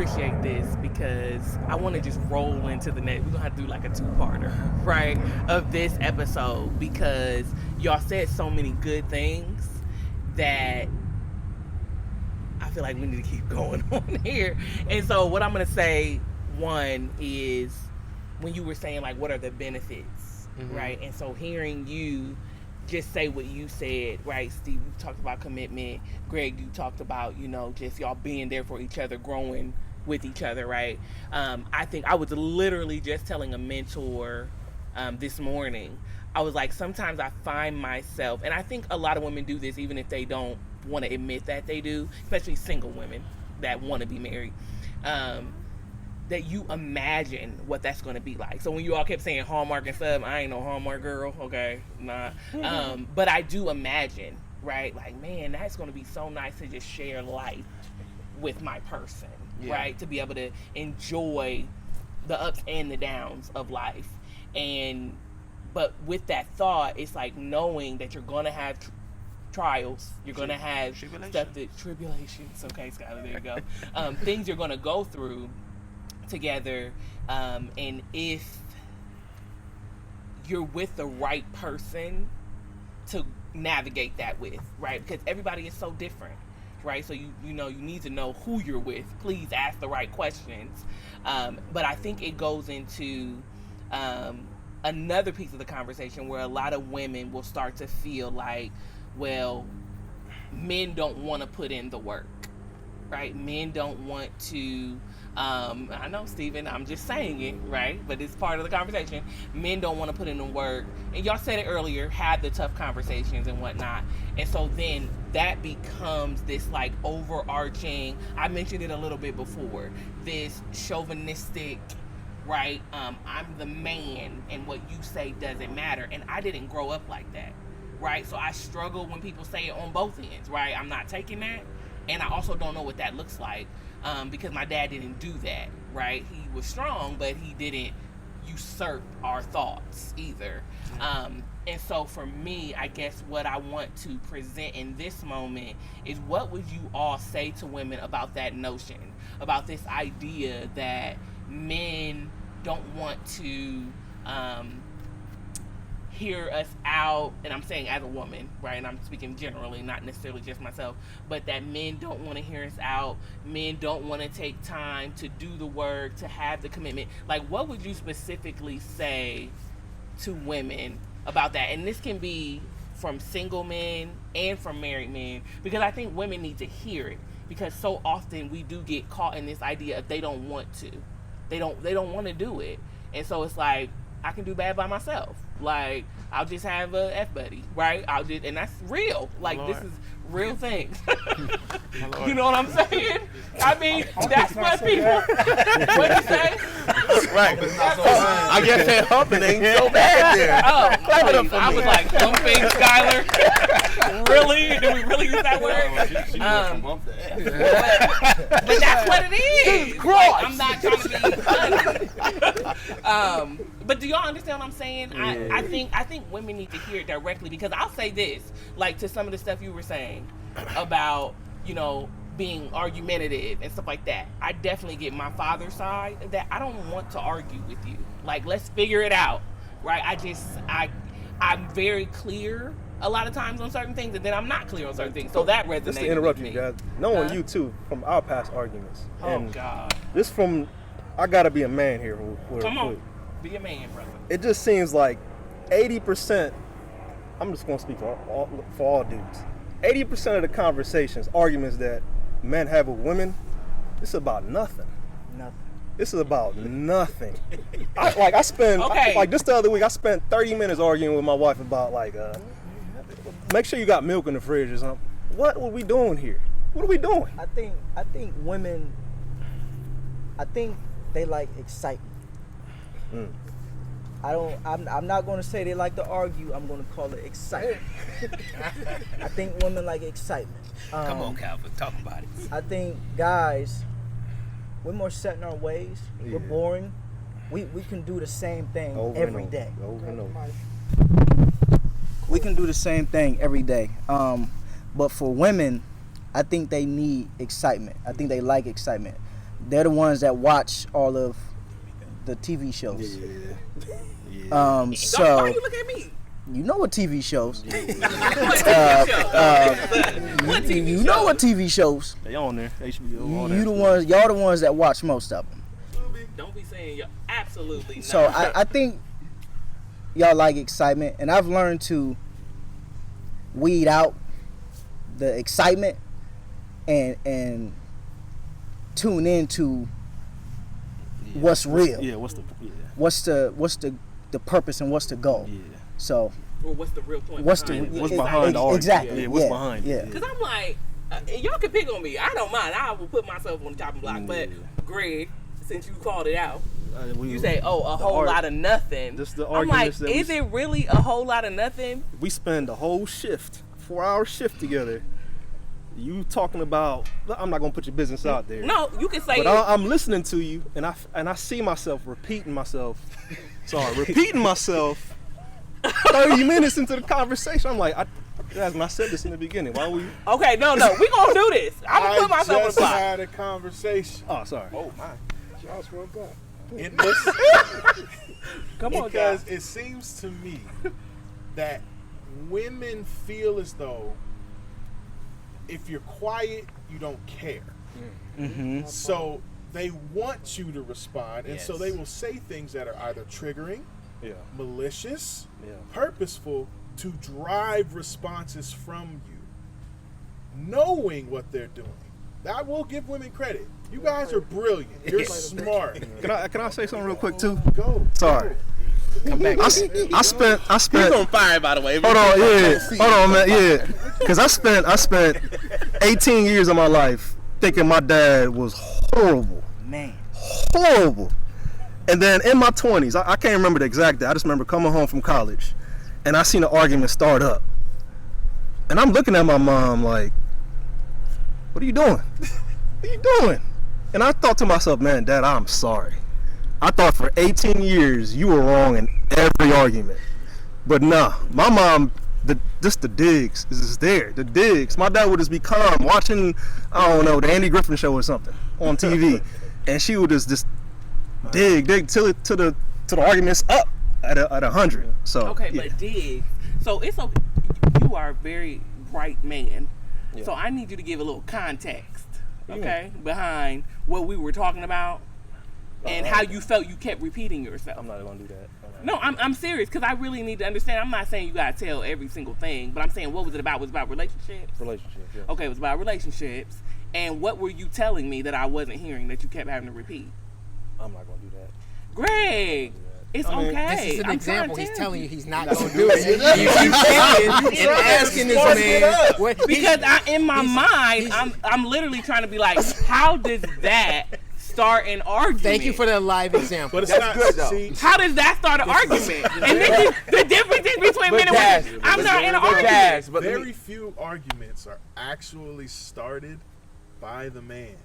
appreciate this because I want to just roll into the next. We're gonna have to do like a two-parter, right, of this episode because y'all said so many good things that I feel like we need to keep going on here. And so what I'm gonna say, one is when you were saying like what are the benefits, right? And so hearing you just say what you said, right? Steve, you talked about commitment. Greg, you talked about, just y'all being there for each other, growing with each other, right? I think I was literally just telling a mentor this morning. I was like, sometimes I find myself, and I think a lot of women do this even if they don't want to admit that they do, especially single women that want to be married. That you imagine what that's going to be like. So when you all kept saying Hallmark and stuff, I ain't no Hallmark girl, okay, nah. But I do imagine, right, like, man, that's going to be so nice to just share life with my person, right, to be able to enjoy the ups and the downs of life. But with that thought, it's like knowing that you're going to have trials, you're going to have tribulations, okay, Skylar, there you go. Things you're going to go through together, and if you're with the right person to navigate that with, right? Because everybody is so different, right? So you need to know who you're with. Please ask the right questions. But I think it goes into another piece of the conversation where a lot of women will start to feel like, well, men don't want to put in the work, right? Men don't want to I know, Stephen, I'm just saying it, right? But it's part of the conversation. Men don't want to put in the work. And y'all said it earlier, have the tough conversations and whatnot. And so then that becomes this like overarching, I mentioned it a little bit before, this chauvinistic, right? I'm the man and what you say doesn't matter. And I didn't grow up like that, right? So I struggle when people say it on both ends, right? I'm not taking that. And I also don't know what that looks like. Because my dad didn't do that, right? He was strong, but he didn't usurp our thoughts either. And so for me, I guess what I want to present in this moment is what would you all say to women about that notion, about this idea that men don't want to hear us out, and I'm saying as a woman, right, and I'm speaking generally, not necessarily just myself, but that men don't want to hear us out, men don't want to take time to do the work, to have the commitment. Like, what would you specifically say to women about that? And this can be from single men and from married men, because I think women need to hear it, because so often we do get caught in this idea of they don't want to, they don't want to do it, and so it's like, I can do bad by myself. Like, I'll just have a F buddy, right? And that's real. Like, Lord. This is real things. You know what I'm saying? I mean, that's what people. What'd you say? Right. I guess that humping ain't so bad there. Oh, I was like, humping, Skylar. Really? Did we really use that word? She but that's what it is. Like, I'm not trying to be funny. But do y'all understand what I'm saying? Yeah. I think women need to hear it directly, because I'll say this, like, to some of the stuff you were saying about, being argumentative and stuff like that. I definitely get my father's side of that. I don't want to argue with you. Like, let's figure it out, right? I'm very clear a lot of times on certain things, and then I'm not clear on certain things. So that resonates. Just to interrupt you guys, knowing you too from our past arguments. Oh God. This from, I gotta be a man here. Come on, be a man, brother. It just seems like 80%. I'm just gonna speak for all dudes. 80% of the conversations, arguments that men have with women, it's about nothing. This is about nothing. I spend, like this the other week, I spent 30 minutes arguing with my wife about make sure you got milk in the fridge or something. What are we doing here? What are we doing? I think women, they like excitement. I'm not going to say they like to argue. I'm going to call it excitement. I think women like excitement. Come on, Calvin, talk about it. I think guys, we're more set in our ways. Yeah. We're boring. We can do the same thing every day. Over and over. We can do the same thing every day. But for women, I think they need excitement. I think they like excitement. they're the ones that watch all of the TV shows. Why So you look at me? you know what TV shows. What TV show? You know what TV shows. They on there. HBO on there. Y'all the ones that watch most of them. Don't be saying you're absolutely not. So I think y'all like excitement, and I've learned to weed out the excitement and tune into what's real. Yeah, what's the purpose and what's the goal. Yeah. Or So what's the real point? what's behind it? behind the argument? exactly? Yeah, what's behind it? Yeah. Because I'm like, y'all can pick on me. I don't mind. I will put myself on the chopping block. But Greg, since you called it out, you say, a whole lot of nothing. Just the I'm like, arguments that is it really a whole lot of nothing? We spend a whole shift, 4-hour shift together. You talking about? I'm not gonna put your business out there. No, you can say But I'm listening to you, and I see myself repeating myself. 30 minutes into the conversation, I'm like, I said this in the beginning. Why we? Okay, no, we gonna do this. I'm gonna put myself on the block. I had a conversation. Oh, sorry. Oh my, y'all spoke up. Come on, because guys. it seems to me that women feel as though if you're quiet, you don't care. Mm-hmm. So they want you to respond, and so they will say things that are either triggering, malicious, purposeful, to drive responses from you, knowing what they're doing. I will give women credit. You guys are brilliant. You're smart. Can I say something real quick too? Go. Sorry. Come back. I spent. He's on fire, by the way. Hold on, man. Yeah, because I spent 18 years of my life thinking my dad was horrible. Man. Horrible. And then in my 20s, I can't remember the exact day. I just remember coming home from college, and I seen an argument start up. And I'm looking at my mom like, "What are you doing? What are you doing?" And I thought to myself, "Man, Dad, I'm sorry. I thought for 18 years you were wrong in every argument." But nah, my mom, the digs is just there. The digs. My dad would just be calm watching, I don't know, the Andy Griffin show or something on TV, and she would just dig till the argument's up at 100. So okay, but dig. So it's okay. You are a very bright man. Yeah. So I need you to give a little context, okay, behind what we were talking about and how you felt you kept repeating yourself. I'm not gonna do that. No, I'm serious because I really need to understand. I'm not saying you gotta tell every single thing, but I'm saying what was it about? Was it about relationships? Relationships, yeah. Okay, it was about relationships. And what were you telling me that I wasn't hearing that you kept having to repeat? I'm not gonna do that. Greg, it's okay. This is an example. He's telling you he's not going to do do it. You keep and asking this man. Because in my mind, I'm literally trying to be like, how does that start an argument? Thank you for the live example. But it's not good though. How does that start an argument? And this is the difference between men and women. I'm not in an argument. But very few arguments are actually started by the man.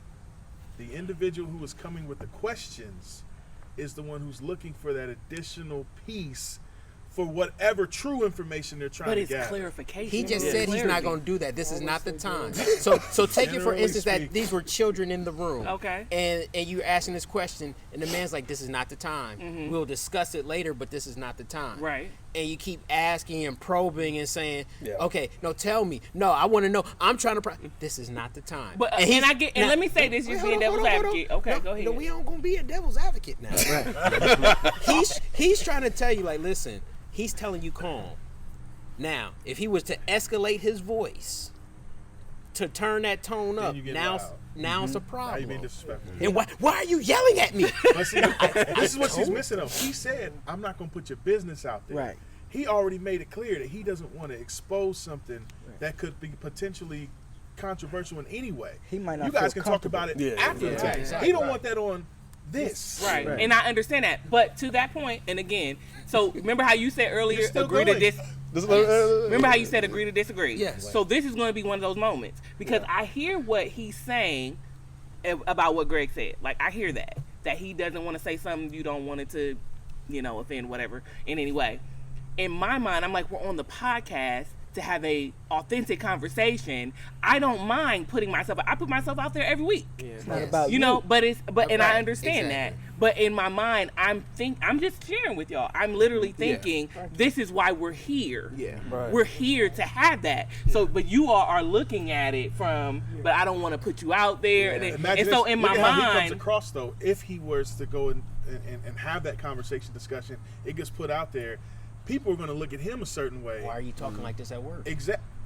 The individual who is coming with the questions is the one who's looking for that additional piece for whatever true information they're trying to gather. But it's clarification. He just said he's not going to do that. This is not the time. So take it for instance that these were children in the room. Okay. And you're asking this question, and the man's like, "This is not the time. Mm-hmm. We'll discuss it later, but this is not the time." Right. And you keep asking and probing and saying, "Okay, no, tell me. No, I want to know. I'm trying to. This is not the time." But and let me say this: you're being devil's advocate. Okay, go ahead. No, we aren't going to be a devil's advocate now. Right. He's trying to tell you, like, listen. He's telling you calm. Now, if he was to escalate his voice to turn that tone up, now it's a problem. Now you being disrespectful. And why are you yelling at me? But see, this is what she's missing though. He said, "I'm not going to put your business out there." Right. He already made it clear that he doesn't want to expose something that could be potentially controversial in any way. He might not You guys feel can talk about it after the fact. Exactly. He don't want that on this. Right. And I understand that. But to that point, and again, so remember how you said earlier, You're still agree going. to remember how you said agree to disagree? Yes. So this is going to be one of those moments because I hear what he's saying about what Greg said. Like I hear that he doesn't want to say something you don't want it to, offend whatever in any way. In my mind, I'm like, we're on the podcast to have a authentic conversation, I don't mind putting myself. I put myself out there every week. Yeah, it's not about you know, but and I understand exactly. that. But in my mind, I'm just sharing with y'all. I'm literally thinking this is why we're here. Yeah, Right. We're here to have that. So, but you all are looking at it from. But I don't want to put you out there. And so in my look at how he mind, comes across though. If he was to go and have that conversation, discussion, it gets put out there. People are going to look at him a certain way. Why are you talking like this at work?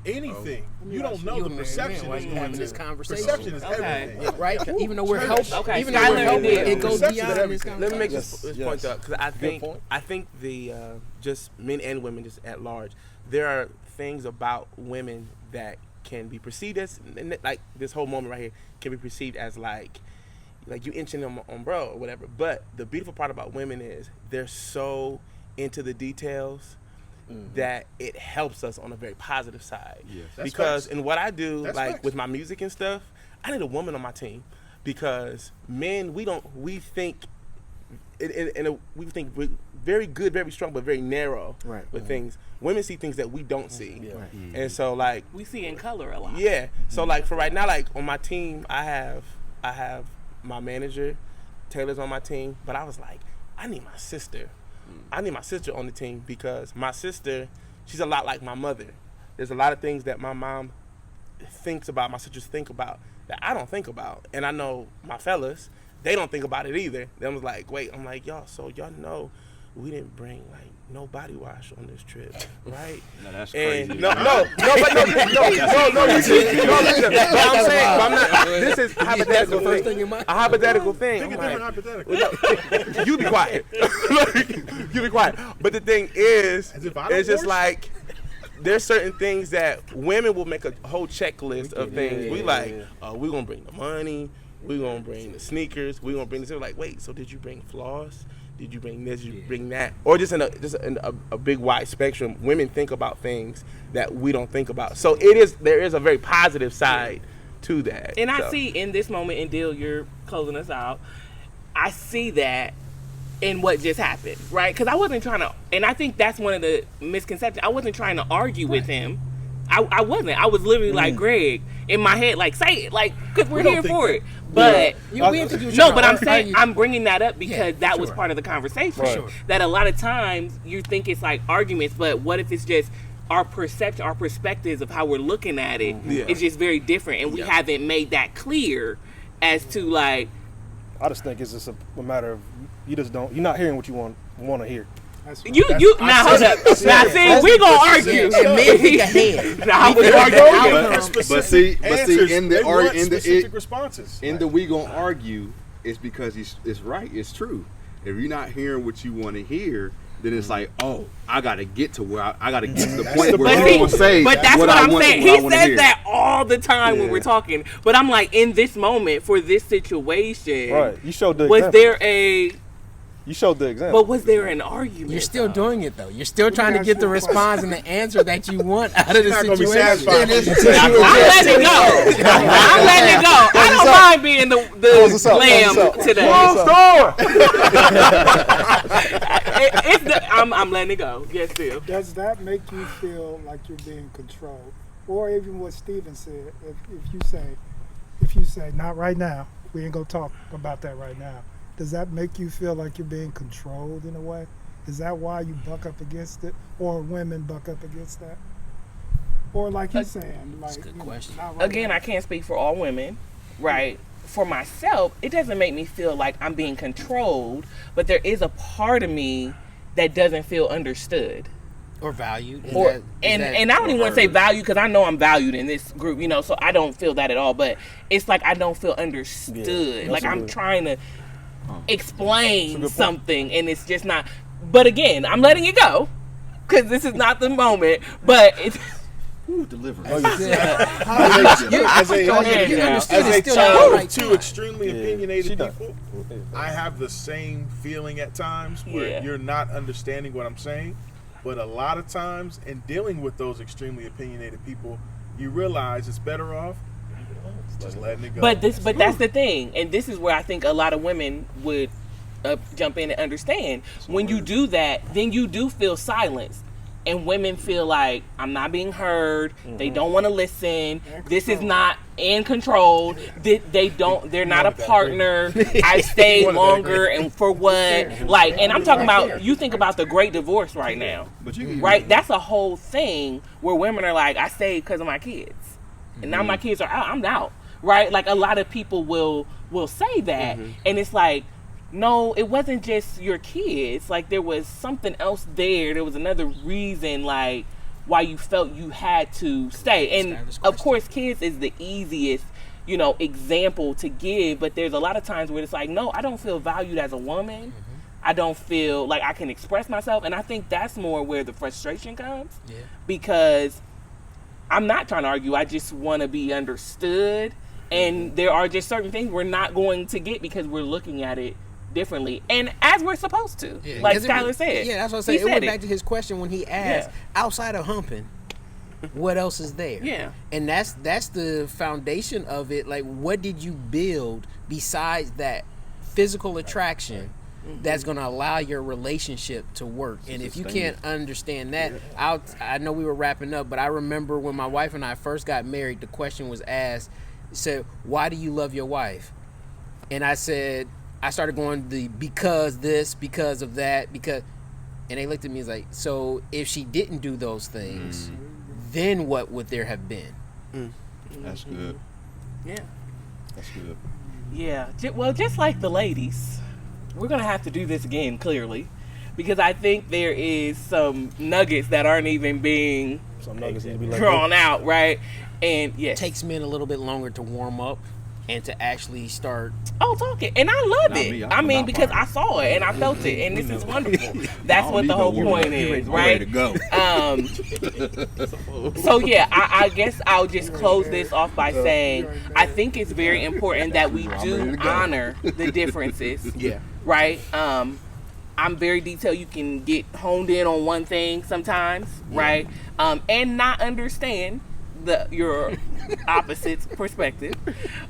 Anything. You don't know the perception. Why are you having this conversation? Perception is everything. Yeah, right? Even though we're helping, Okay, even though we're Skylar helping, did. it goes Perception is beyond this everything. conversation. Let me make Yes, this yes. point up, because point. I think the just men and women just at large, there are things about women that can be perceived as, like this whole moment right here can be perceived as like you inching them on bro or whatever. But the beautiful part about women is they're so into the details that it helps us on a very positive side. Yes. That's Because facts. in what I do, That's like facts. with my music and stuff, I need a woman on my team, because men we think we think we're very good, very strong, but very narrow with things. Women see things that we don't see, and so like we see in color a lot. yeah. So like for right now, like on my team, I have my manager, Taylor's on my team, but I was like, I need my sister. I need my sister on the team, because my sister, she's a lot like my mother. There's a lot of things that my mom thinks about, my sisters think about, that I don't think about. And I know my fellas, they don't think about it either. They was like, wait, I'm like, y'all know we didn't bring like no body wash on this trip, right? No, that's And crazy. no, listen. But I'm saying, but I'm not. This is hypothetical. First thing in mind. A hypothetical thing. Think I'm a like, different hypothetical. you be quiet. You be quiet. But the thing is, As if I don't it's just force like there's certain things that women will make a whole checklist of things. We like, we're gonna bring the money, we're gonna bring the sneakers, we're gonna bring this. They're like, wait, so did you bring floss? Did you bring this? Did you bring that? Or just in a big wide spectrum, women think about things that we don't think about. So there is a very positive side to that. And I So. see in this moment, and Dill, you're closing us out, I see that in what just happened, right? Because I wasn't trying to, and I think that's one of the misconceptions. I wasn't trying to argue with him. I wasn't. I was literally like, Greg, in my head, like, say it, like, because we're don't here think for that. it. But, No, but I'm saying, I'm bringing that up because that was sure. part of the conversation. Right. Sure. That a lot of times you think it's like arguments, but what if it's just our perception, our perspectives of how we're looking at it is just very different, and we haven't made that clear as to like. I just think it's just a matter of you're not hearing what you want to hear. You now hold up. Now see, we gonna argue. And men think ahead. Now I would argue. But see, in They want the specific responses. in the we gonna argue, it's because it's right, it's true. If you're not hearing what you want to hear, then it's like, oh, I gotta get to where I gotta get to the point where But, you gonna say but that's what I I'm want, saying. what I He wanna says hear. that all the time when we're talking. But I'm like, in this moment, for this situation, Right. You showed the was example. You showed the example. but was there an argument? You're still doing it though. You're still trying to get the response and the answer that you want out of the not gonna be situation. satisfied. I'm letting it go. I'm letting it go. I don't mind being Close us the out, lamb close us out. today. I'm letting it go. Yes, still. Does that make you feel like you're being controlled? Or even what Steven said, if you say, not right now, we ain't gonna talk about that right now. Does that make you feel like you're being controlled in a way? Is that why you buck up against it? Or women buck up against that? Or like you're saying, like, That's a good question. not right Again, now. I can't speak for all women, right? For myself, it doesn't make me feel like I'm being controlled, but there is a part of me that doesn't feel understood. Or valued. And I don't even want to say value because I know I'm valued in this group, so I don't feel that at all. But it's like I don't feel understood. Yeah, like I'm absolutely. trying to explain something, and it's just not. But again, I'm letting it go because this is not the moment. But it's. Ooh, deliver. As Go ahead now. a child of two extremely opinionated She people, I have the same feeling at times where you're not understanding what I'm saying. But a lot of times in dealing with those extremely opinionated people, you realize it's better off just letting it go. But that's the thing, and this is where I think a lot of women would jump in and understand. When you do that, then you do feel silenced. and women feel like I'm not being heard. They don't want to listen. This is not in control. They're not a partner. I stayed longer, and for what? Like, and I'm talking about, you think about the great divorce right now, right? That's a whole thing where women are like, I stayed because of my kids, and now my kids are out. I'm out, right? Like, a lot of people will say that, and it's like, no, it wasn't just your kids. Like, there was something else there. There was another reason, like, why you felt you had to stay. And of course, kids is the easiest, example to give. But there's a lot of times where it's like, no, I don't feel valued as a woman. I don't feel like I can express myself. And I think that's more where the frustration comes. Yeah. Because I'm not trying to argue. I just want to be understood. And there are just certain things we're not going to get because we're looking at it differently, and as we're supposed to, like Skylar said. Yeah, that's what I'm saying. It went back to his question when he asked, outside of humping, what else is there? Yeah, and that's the foundation of it. Like, what did you build besides that physical attraction that's going to allow your relationship to work? And if you can't understand that, I know we were wrapping up, but I remember when my wife and I first got married, the question was asked, said, why do you love your wife? And I said, I started going because this, because of that, because, and they looked at me as like, so if she didn't do those things, then what would there have been? That's good. Yeah. That's good. Yeah. Well, just like the ladies, we're going to have to do this again, clearly, because I think there is some nuggets that aren't even being drawn out, right? And yes. It takes men a little bit longer to warm up and to actually start talking. And I love it. I mean, because I saw it and I felt it, and this is wonderful. That's what the whole point is, right? So yeah, I guess I'll just close this off by saying I think it's very important that we do honor the differences. Yeah. Right? I'm very detailed. You can get honed in on one thing sometimes, right? And not understand your opposite's perspective,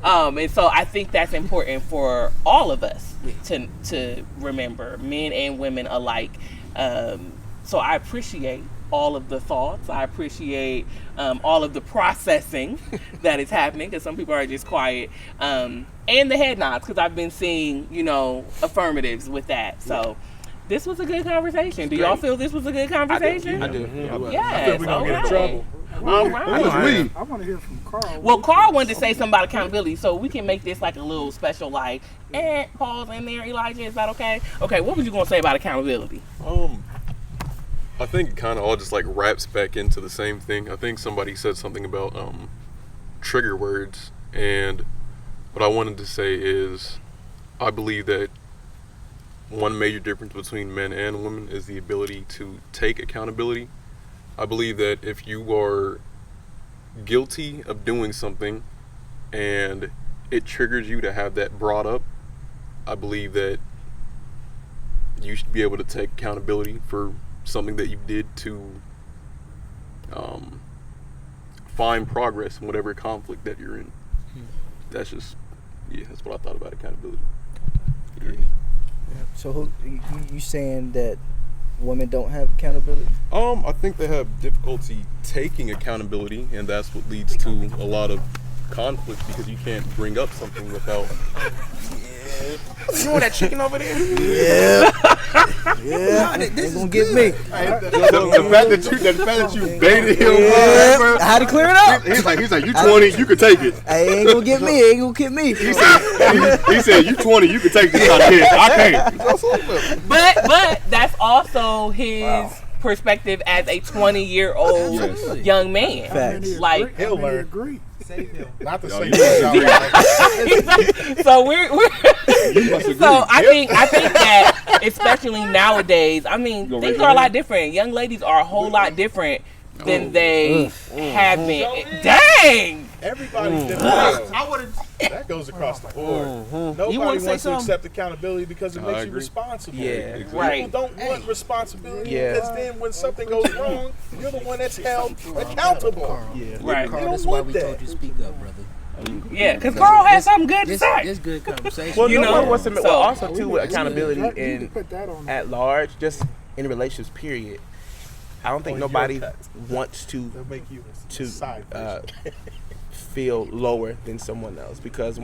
and so I think that's important for all of us to remember, men and women alike. So I appreciate all of the thoughts. I appreciate all of the processing that is happening, because some people are just quiet, and the head nods, because I've been seeing affirmatives with that. So this was a good conversation. Do y'all feel this was a good conversation? I do. Yeah. I feel we're gonna get in trouble. All right. I want to hear from Carl. Well, Carl wanted to say something about accountability, so we can make this like a little special, like, pause in there, Elijah. Is that okay? Okay, what was you going to say about accountability? I think it kind of all just like wraps back into the same thing. I think somebody said something about trigger words, and what I wanted to say is I believe that one major difference between men and women is the ability to take accountability. I believe that if you are guilty of doing something and it triggers you to have that brought up, I believe that you should be able to take accountability for something that you did to find progress in whatever conflict that you're in. That's just, that's what I thought about accountability. Yeah. So you saying that women don't have accountability? I think they have difficulty taking accountability, and that's what leads to a lot of conflict, because you can't bring up something without. You want that chicken over there? Yeah. This gonna get me. The fact that you baited him. I had to clear it up. He's like, you 20, you can take it. Hey, ain't gonna get me. He said, you 20, you can take this out of here. I can't. But that's also his perspective as a 20-year-old young man. Facts. Like, He'll learn. Agree. Save him. Not the same. So I think that especially nowadays, I mean, things are a lot different. Young ladies are a whole lot different than they have been. Dang! Everybody's different. That goes across the board. Nobody wants to accept accountability because it makes you responsible. Yeah, People don't want responsibility because then when something goes wrong, you're the one that's held accountable. Right. Carl, that's why we told you to speak up, brother. Yeah, because Carl has something good to say. This good conversation. Well, You know, what's so- also too with accountability You in put that on at large, just in relationships, period. I don't think Oh, nobody your wants They'll make you to side feel lower than someone else because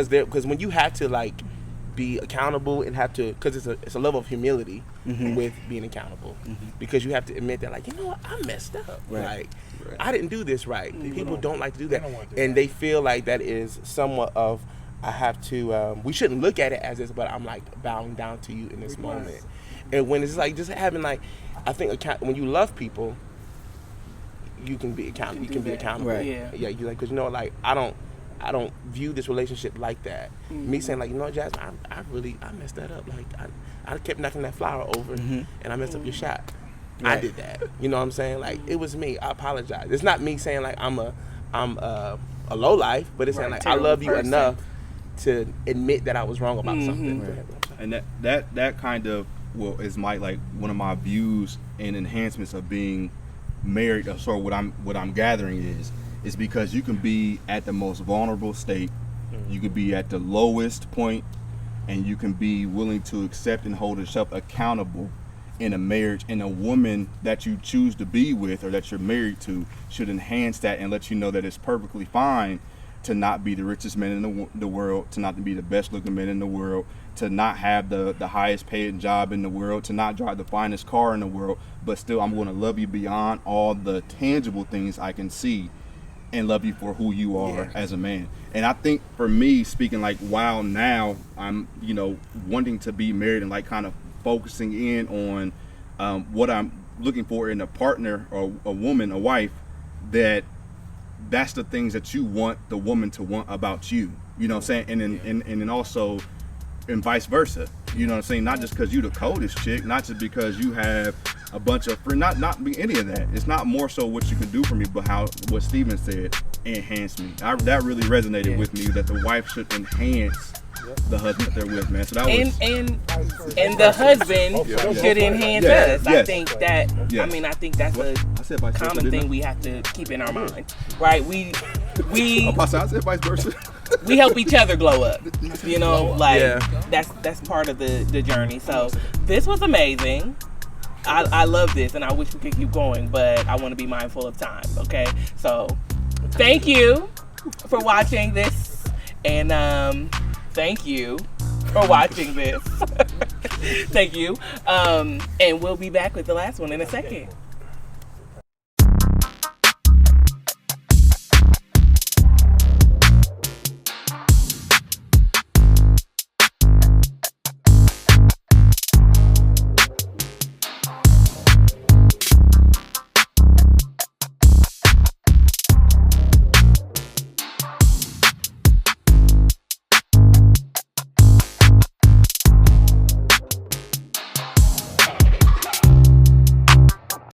because when you have to like be accountable and have to because it's a level of humility with being accountable because you have to admit that like, you know what, I messed up, like I didn't do this right. People don't like to do that, and they feel like that is somewhat of I have to we shouldn't look at it as this, but I'm like bowing down to you in this moment. And when it's like just having like, I think when you love people, you can be accountable. You can be accountable. Right. Yeah. Yeah. You like, cause you know, like I don't view this relationship like that. Me saying like, you know, Jasmine, I messed that up. Like I kept knocking that flower over, and I messed up your shot. I did that. You know what I'm saying? Like it was me. I apologize. It's not me saying like I'm a low life, but it's saying like I love you enough to admit that I was wrong about something. And that kind of is like one of my views and enhancements of being married. So what I'm gathering is because you can be at the most vulnerable state, you can be at the lowest point, and you can be willing to accept and hold yourself accountable in a marriage. And a woman that you choose to be with or that you're married to should enhance that and let you know that it's perfectly fine to not be the richest man in the world, to not be the best looking man in the world, to not have the highest paid job in the world, to not drive the finest car in the world, but still I'm going to love you beyond all the tangible things I can see and love you for who you are as a man. And I think for me, speaking like while now I'm, wanting to be married and like kind of focusing in on what I'm looking for in a partner or a woman, a wife, that's the things that you want the woman to want about you. You know what I'm saying? And then also, and vice versa. You know what I'm saying? Not just because you the coldest chick, not just because you have a bunch of friends, not be any of that. It's not more so what you can do for me, but what Steven said, enhance me. That really resonated with me, that the wife should enhance the husband that they're with, man. So that was and the husband should enhance us. I think that I think that's a common thing we have to keep in our mind, right? We I said vice versa. We help each other glow up, that's part of the journey. So this was amazing. I love this, and I wish we could keep going, but I want to be mindful of time. Okay, so thank you for watching this, and thank you for watching this. Thank you. And we'll be back with the last one in a second.